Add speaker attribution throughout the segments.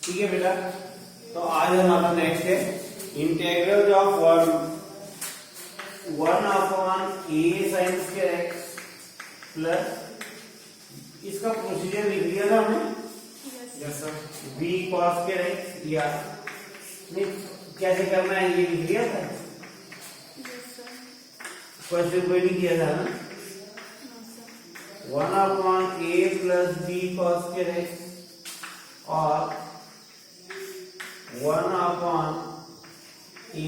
Speaker 1: ठीक है बेटा। तो आज हमारा नेक्स्ट है integral of one upon A sine square X plus इसका प्रोसीजर लिख दिया था हमने। Yes sir. B cos square X या नहीं कैसे करना है ये लिख दिया था। क्वेश्चन कोई नहीं किया था ना। One upon A plus B cos square X और one upon A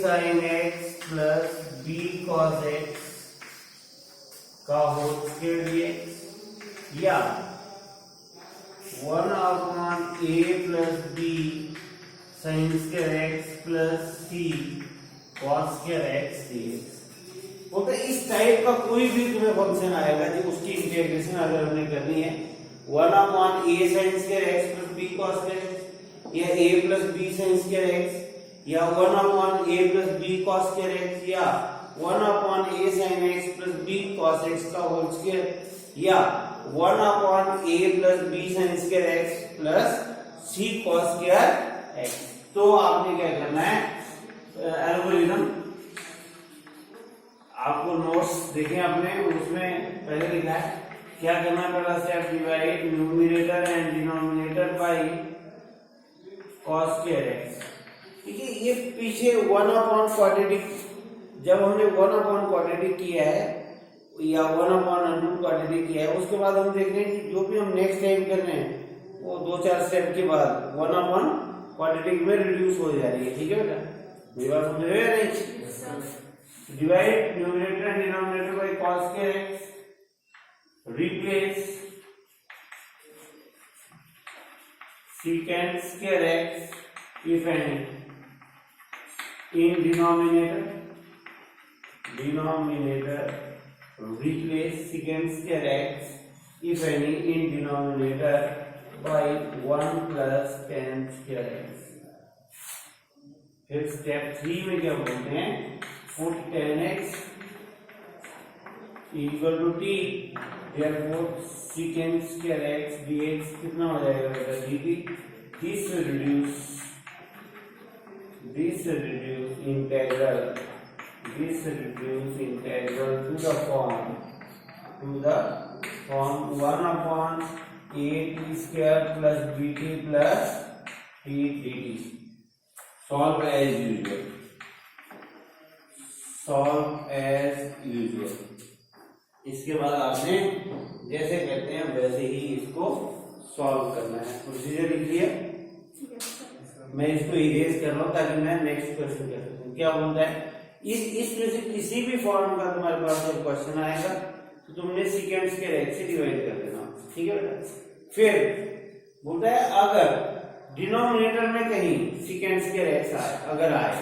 Speaker 1: sine X plus B cos X का होल स्क्वायर डीएक्स या one upon A plus B sine square X plus C cos square X DX. तो इस type का कोई भी तुम्हें function आएगा जो उसकी इंटीग्रेशन अगर हमने करनी है one upon A sine square X plus B cos square X या A plus B sine square X या one upon A plus B cos square X या one upon A sine X plus B cos X का whole square या one upon A plus B sine square X plus C cos square X. तो आपने क्या करना है algorithm आपको notes देखें आपने उसमें पहले लिखा है क्या करना है। पहला step divide numerator and denominator by cos square x. ठीक है ये पीछे वन अपॉन क्वाड्रेटिक जब हमने वन अपॉन क्वाड्रेटिक किया है या वन अपॉन अंडर क्वाड्रेटिक किया है उसके बाद हम देख रहे हैं कि जो भी हम नेक्स्ट टाइम कर रहे हैं वो 2-4 स्टेप के बाद वन अपॉन क्वाड्रेटिक में रिड्यूस हो जा रही है। ठीक है बेटा ये बात समझ रहे हो नहीं। Divide numerator and denominator by cos square x. Replace secant square x if any in denominator. Replace secant square x if any in denominator by 1 plus tan square x. फिर स्टेप 3 में क्या बोलते हैं put tan x equal to t therefore secant square x dx कितना हो जाएगा बेटा dt। this reduce integral to the form 1 upon a t square plus bt plus t dt। solve as usual। इसके बाद आपने जैसे कहते हैं वैसे ही इसको सॉल्व करना है। प्रोसीजर लिख लिया। मैं इसको इरेज कर रहा हूं ताकि मैं नेक्स्ट क्वेश्चन कर सकूं। क्या बोलता है इसमें से किसी भी फॉर्म का तुम्हारे पास जब क्वेश्चन आएगा तो तुमने सीक्वेंस के रेट से डिवाइड कर देना। ठीक है बेटा। फिर बोलता है अगर डिनोमिनेटर में कहीं सीक्वेंस के रेट्स आए अगर आए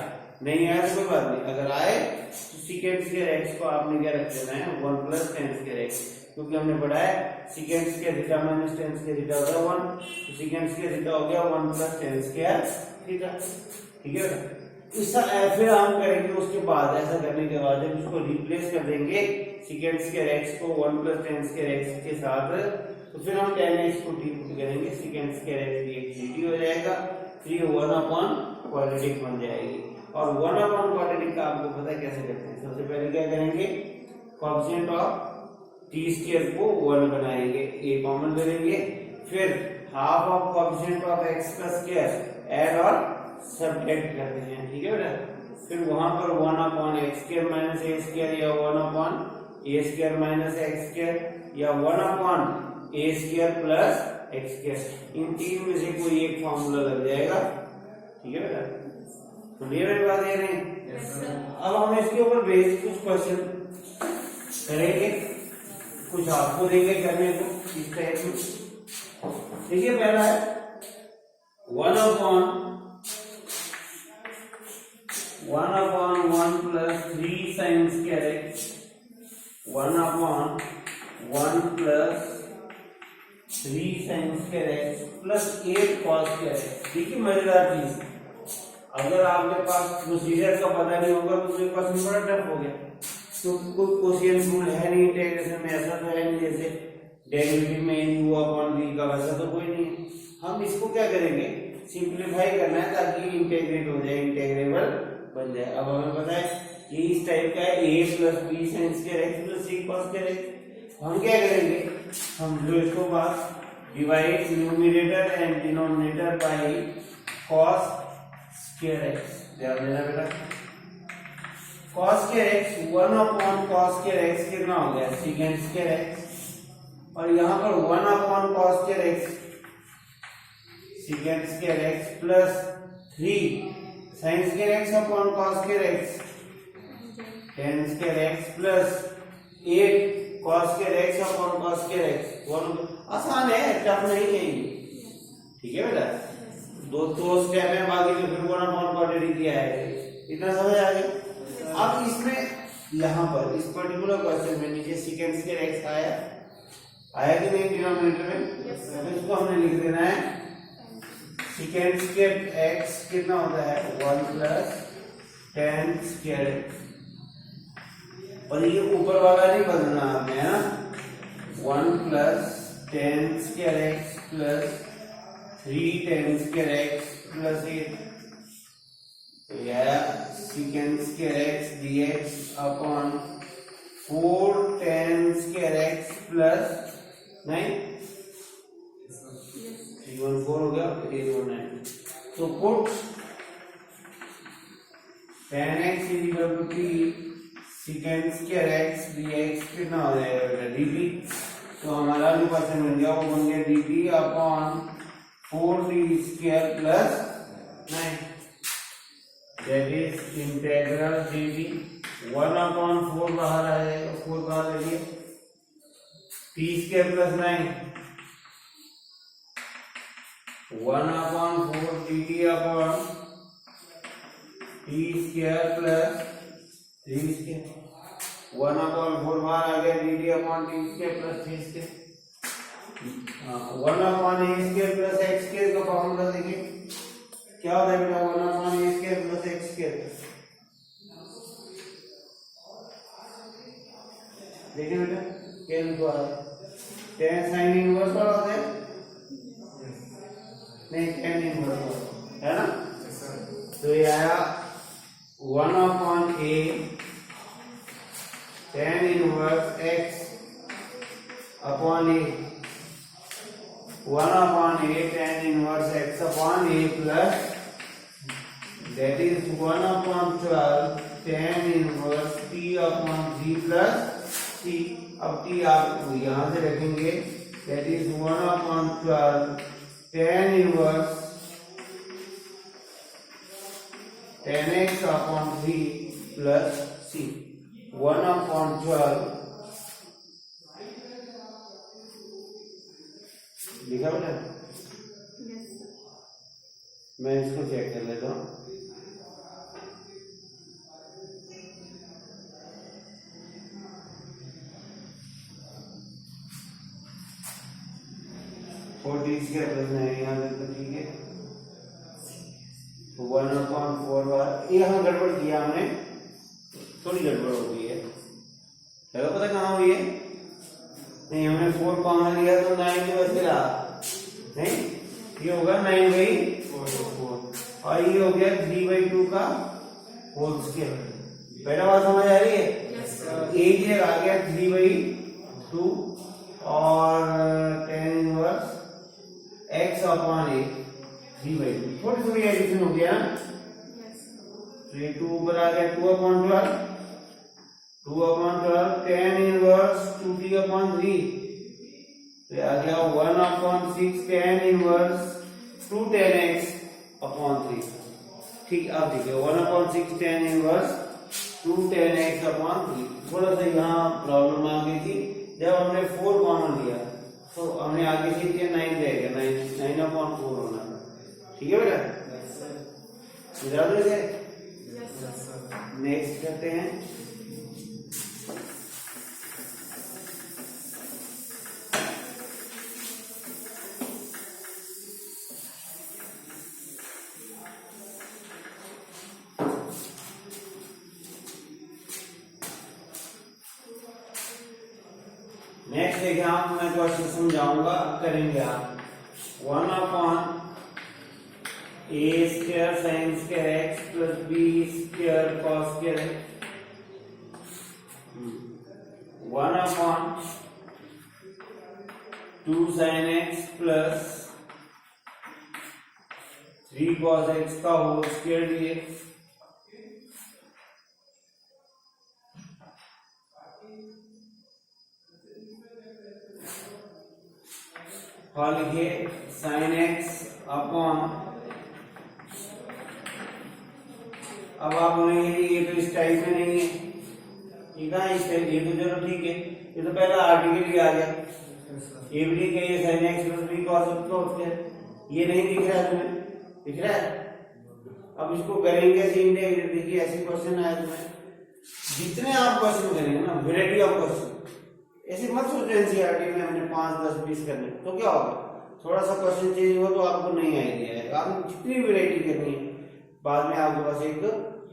Speaker 1: नहीं आया तो कोई बात नहीं अगर आए तो सीकेंट स्क्वायर एक्स को आपने क्या रख देना है 1 प्लस tan स्क्वायर एक्स क्योंकि हमने पढ़ा है secant square theta minus tan square theta होगा 1 तो सीकेंट स्क्वायर थीटा हो गया 1 प्लस tan स्क्वायर थीटा। ठीक है इसका फिर हम करेंगे उसके बाद ऐसा करने के बाद जब इसको रिप्लेस कर देंगे सीकेंट स्क्वायर एक्स को 1 प्लस tan स्क्वायर एक्स के साथ तो फिर हम tan x को t करेंगे secant square x dx dt हो जाएगा। फिर 1 अपॉन क्वाड्रेटिक बन जाएगी और 1 अपॉन क्वाड्रेटिक का आपको पता है कैसे करते हैं। सबसे पहले क्या करेंगे कोएफिशिएंट ऑफ टी स्क्वायर को 1 बनाएंगे a कॉमन ले लेंगे फिर half of coefficient of x का स्क्वायर ऐड और सब्ट्रैक्ट करते हैं। ठीक है बेटा। फिर वहां पर 1 upon x square minus a square या 1 upon a square minus x square या 1 upon a square plus x square इन तीन में से कोई एक फार्मूला लग जाएगा। ठीक है बेटा। तो मेरी बात ये नहीं। अब हम इसके ऊपर बेस कुछ क्वेश्चन करेंगे कुछ आपको देंगे करने को इस टाइप में। देखिए पहला है 1 upon 1 plus 3 sign square x 1 upon 1 plus 3 sign square X plus 8 cos square x. देखिए मजेदार चीज अगर आपके पास प्रोसीजर का पता नहीं होगा तो उसके पास बड़ा टफ हो गया। तो कोई कोशियन रूल है नहीं इंटीग्रेशन में ऐसा तो है नहीं जैसे डेरिवेटिव में u अपॉन v का वैसा तो कोई नहीं है। हम इसको क्या करेंगे सिंप्लीफाई करना है ताकि इंटीग्रेट हो जाए, इंटीग्रेबल बन जाए। अब हमें पता है कि इस टाइप का है a plus B sin square x plus c cos square x। हम क्या करेंगे, हम जो इसको बात divide numerator and denominator by cos square x। ध्यान देना बेटा, cos square x 1 upon cos square x कितना हो गया secant स्क्वायर x, और यहाँ पर 1 upon cos square x secant square x plus 3 sin square x upon cos square x tan square x plus 8 cos square x upon cos square x। आसान है, tough नहीं है ये, ठीक है बेटा। दो स्टेप है, बाकी तो फिर 1 अपॉन क्वाड्रेटिक किया है, इतना समझ आ गया। अब इसमें यहाँ पर इस पर्टिकुलर क्वेश्चन में नीचे secant स्क्वायर x आया कि नहीं डिनोमिनेटर में, तो इसको हमने लिख देना है secant स्क्वायर x कितना होता है 1 प्लस tan स्क्वायर x, और ये ऊपर वाला नहीं बदलना आपने, है ना। 1 plus tan square x plus 3 tan square x plus 8, तो यह secant square x dx upon 4 tan square x plus 9, 314 हो गया, 819। तो put tan x is equal to t secant square x dx कितना हो जाएगा dt, तो हमारा जो क्वेश्चन बन गया वो बन गया dt upon 4t square plus 9, that is integral dt 1 upon 4 बाहर आ जाएगा, 4 बाहर ले लिया, t square plus 9 1 upon 4 dt upon t square plus 3 square, 1 upon 4 बाहर आ गया, dt upon t square plus 3 square. 1 upon a square plus x square का formula देखिए क्या होता है बेटा, 1 upon a square plus x square. देखिए बेटा क्या लिखा है, tan sin इनवर्स वाला होता है, नहीं tan इनवर्स है ना, तो ये आया 1 upon a tan inverse x upon a, 1 upon a tan inverse x upon a plus that is 1 upon 12 tan inverse t upon 3 plus c। अब t आप यहाँ से रखेंगे, that is 1 upon 12 tan inverse tan x upon 3 plus c, 1 upon 12 लिखा बेटा, मैं इसको check कर लेता हूँ। इसके प्लस नहीं यहाँ तक तो ठीक है, 1 अपॉन 4 बार, यहाँ गड़बड़ किया हमने, थोड़ी गड़बड़ हो गई है, चलो पता कहाँ हुई है, नहीं हमने 4 कॉमन लिया तो 9 के बस रहा, नहीं ये होगा 9/4 और ये हो गया 3/2 का होल स्क्वायर। पहला बात समझ आ रही है, एक ये आ गया 3/2 और tan inverse x upon a 3/2, थोड़ी थोड़ी एडिशन हो गया ना, तो ये 2 ऊपर आ गया 2 upon 12 tan inverse 2t upon 3, तो आ गया 1 upon 6 tan inverse 2 tan x upon 3। ठीक, अब देखिए 1 upon 6 tan inverse 2 tan x upon 3। थोड़ा सा यहाँ प्रॉब्लम आ गई थी, जब हमने 4 कॉमन लिया तो हमने आगे से किया 9 रहेगा, 9 अपॉन 4 होना, ठीक है बेटा, बराबर है। नेक्स्ट करते हैं, नेक्स्ट देखिए आप, मैं क्वेश्चन समझाऊंगा, करेंगे आप 1 upon A square sine square X plus B square cos square X 1/2 sin x plus 3 cos x का होल स्क्वायर dx। और लिखिए sin x अपॉन, अब आप बोलेंगे ये तो इस टाइप में नहीं है, ये कहाँ इस टाइप, ये तो चलो ठीक है, ये तो पहला आर्टिकल ही आ गया, ये भी ठीक है, ये sin x plus b cos x का होता है, ये नहीं दिख रहा है तुम्हें, दिख रहा है? अब इसको करेंगे ऐसे इंटीग्रेट, देखिए ऐसे क्वेश्चन आया तुम्हें, जितने आप क्वेश्चन करेंगे ना वैरायटी ऑफ क्वेश्चन, ऐसे मत सोचो एनसीईआरटी में हमने 5, 10, 20 करने, तो क्या होगा थोड़ा सा क्वेश्चन चेंज हुआ तो आपको नहीं आइडिया है, आपको जितनी वैरायटी करनी है बाद में आपके पास एक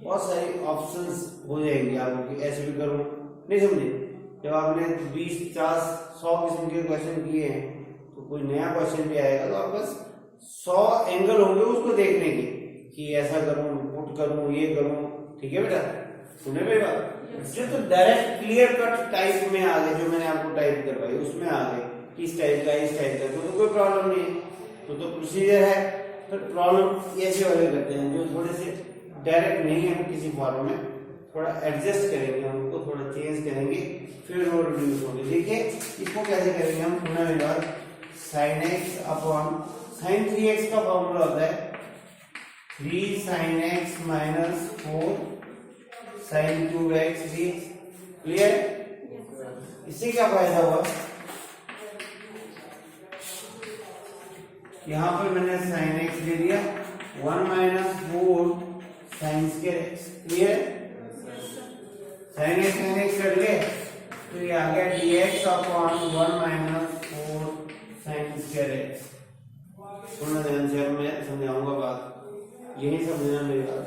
Speaker 1: बहुत सारी ऑप्शंस हो जाएंगे आपको कि ऐसे भी करूं, नहीं समझे? जब आपने 20, 50, 100 किस्म के क्वेश्चन किए हैं तो कोई नया क्वेश्चन भी आएगा तो आपके पास 100 एंगल होंगे उसको देखने के कि ऐसा करूं, पुट करूं, ये करूं, ठीक है बेटा? सुने मेरी बात? जो तो डायरेक्ट क्लियर कट टाइप में आ गए, जो मैंने आपको टाइप करवाई उसमें आ गए किस टाइप का, इस टाइप का, तो कोई प्रॉब्लम नहीं है, तो प्रोसीजर है। तो प्रॉब्लम ऐसे वाले करते हैं जो थोड़े से डायरेक्ट नहीं है किसी फॉर्म में, थोड़ा एडजस्ट करेंगे, हम उनको थोड़ा चेंज करेंगे, फिर वो रिड्यूस होंगे। देखिए इसको कैसे करेंगे हम, सुना मेरी बात, sin x upon sin 3x का फॉर्मूला होता है 3 sin x minus 4 sin 2x dx। Clear? इससे क्या फायदा हुआ, यहां पर मैंने sin x ले लिया, 1 minus 4 sin square x। Clear? sin x कर ले तो ये आ गया dx upon 1 minus 4 sin square x। सुनना ध्यान से, मैं समझाऊंगा बात, यही समझना मेरी बात,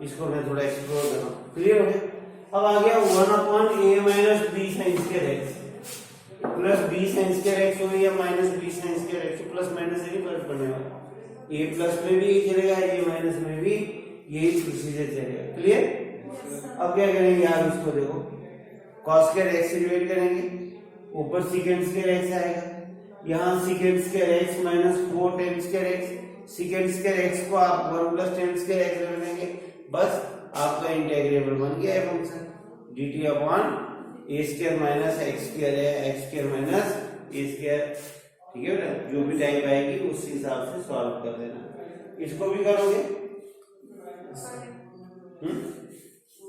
Speaker 1: इसको मैं थोड़ा एक्सप्लोर कर रहा हूँ। क्लियर हो गया? अब आ गया 1 upon a minus b sin square x plus b sin square x हो या minus b sin square x, plus minus से नहीं फर्क पड़ने वाला, a प्लस में भी यही चलेगा, a माइनस में भी यही प्रोसीजर चलेगा। क्लियर? अब क्या करेंगे आप, इसको देखो cos स्क्वायर x से डिवाइड करेंगे, ऊपर secant स्क्वायर x आएगा, यहाँ secant square x minus 4 tan square x, secant square x को आप 1 प्लस tan स्क्वायर x रख देंगे, बस आपका इंटीग्रेबल बन गया है function dt upon A square minus x square है, एक्स स्क्वायर माइनस ए स्क्वायर। ठीक है बेटा? जो भी टाइप आएगी उस हिसाब से सॉल्व कर देना। इसको भी करोगे?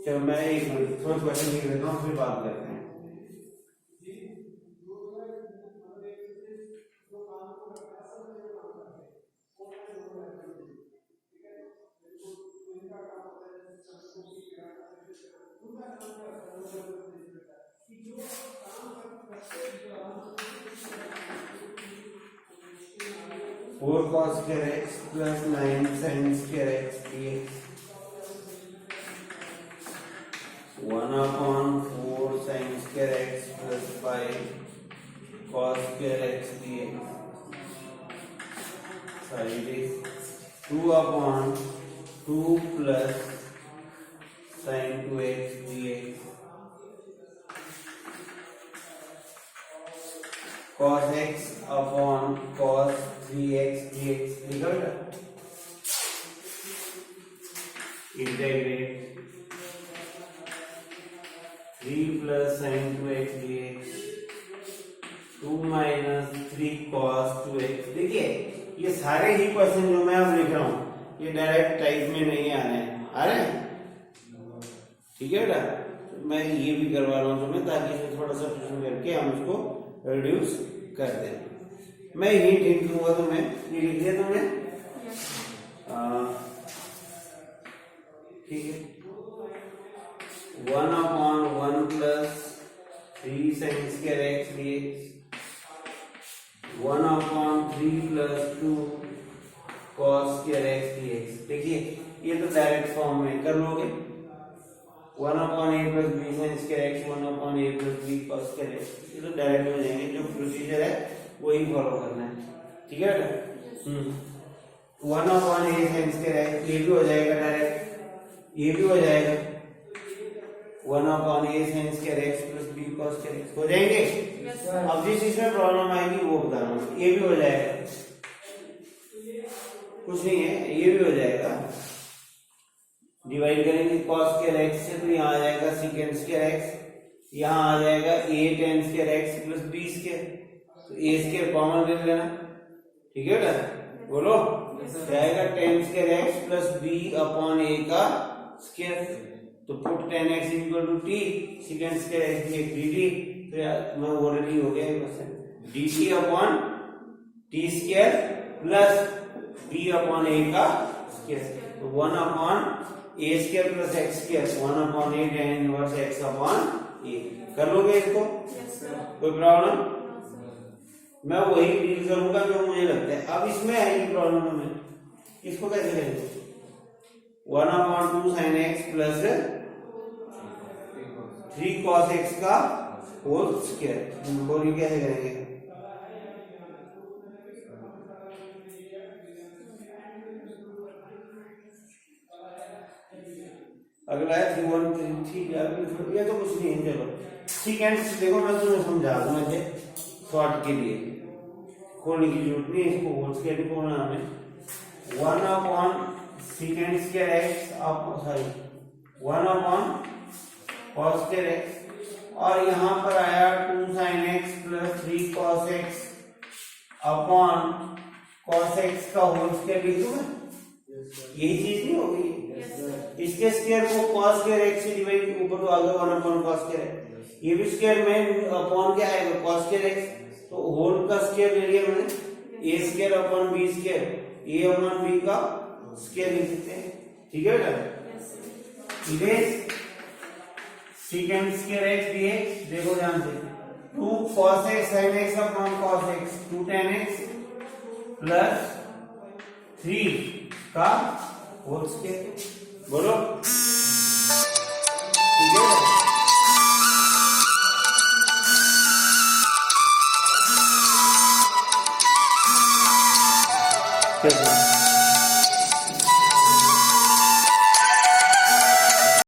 Speaker 1: चलो मैं एक मिनट थोड़ा क्वेश्चन लिख लेता हूँ, फिर बात करते हैं। Four cos square x plus 9 sin square x dx 1 upon 4 sin square x plus 5 cos square x dx side 2 upon 2 plus sin 2x dx cos x upon cos 3x dx लिखा बेटा? Integrate 3 plus sin 2x dx 2 minus 3 cos 2x। देखिए ये सारे ही question जो मैं अब लिख रहा हूं ये डायरेक्ट टाइप में नहीं आ रहे हैं, आ रहे हैं? ठीक है बेटा? मैं ये भी करवा रहा हूं तुम्हें ताकि इसमें थोड़ा सा ट्यूशन करके हम इसको रिड्यूस कर दें। मैं हिंट हिंट दूंगा तुम्हें, ये लिख दिया तुमने? ठीक है, 1 upon 1 plus 3 sin square x dx 1 upon 3 plus 2 cos square x dx। देखिए ये तो डायरेक्ट फॉर्म में कर लोगे, 1 upon a plus b sin square x 1 upon a plus b cos square x, ये तो डायरेक्ट हो जाएंगे। जो प्रोसीजर है वही फॉलो करना है। ठीक है बेटा? 1 upon A sine square x, ये भी हो जाएगा डायरेक्ट, ये भी हो जाएगा 1 upon A sine square X plus B cos square X हो जाएंगे। अब जिस चीज में प्रॉब्लम आएगी वो बता रहा हूँ। ये भी हो जाएगा, कुछ नहीं है, ये भी हो जाएगा। डिवाइड करेंगे कॉस स्क्वायर एक्स से तो यहाँ आ जाएगा सेकेंड स्क्वायर एक्स, यहाँ आ जाएगा A tan square X plus B square, तो ए स्क्वायर कॉमन ले लेना, ठीक है बेटा, बोलो जाएगा tan square X plus B upon A का स्क्वायर, तो put tan X equal to T, second square X की डी टी, तो यार मैं ऑलरेडी हो गया question, D T upon T square plus B upon A का स्क्वायर, तो 1 upon A square plus X square, 1 upon A tan inverse X upon A. कर लोगे इसको? कोई प्रॉब्लम? मैं वही डील करूंगा जो मुझे लगता है। अब इसमें आएगी प्रॉब्लम में, इसको कैसे करेंगे? 1 upon 2 sign X plus 3 cos X का होल स्क्वायर, बोलिए कैसे करेंगे? अगला है 3 1 3, ठीक है, ये तो कुछ नहीं है। चलो सेकेंड देखो, मैं तुम्हें समझा दूंगा इसे शॉर्ट के लिए, खोलने की जरूरत नहीं है इसको, होल स्क्वायर नहीं खोलना हमें। 1 upon second square x sorry 1 upon cos square X, और यहाँ पर आया 2 sign X plus 3 cos x upon cos X का होल स्क्वायर लिख दूं मैं, यही चीज नहीं होगी। इसके स्क्वायर को कॉस स्क्वायर एक्स से डिवाइड, ऊपर तो आगे 1 अपॉन कॉस स्क्वायर है, ये भी स्क्वायर में अपॉन क्या आएगा कॉस स्क्वायर एक्स, तो होल का स्क्वायर ले लिया मैंने, A square upon B square, A upon B का स्क्वायर लिख सकते हैं, ठीक है बेटा। Erase second square X DX, देखो ध्यान से, 2 cos x sin x upon cos x, 2 tan x plus 3 का होल स्क्वायर, बोलो ठीक है। कैसे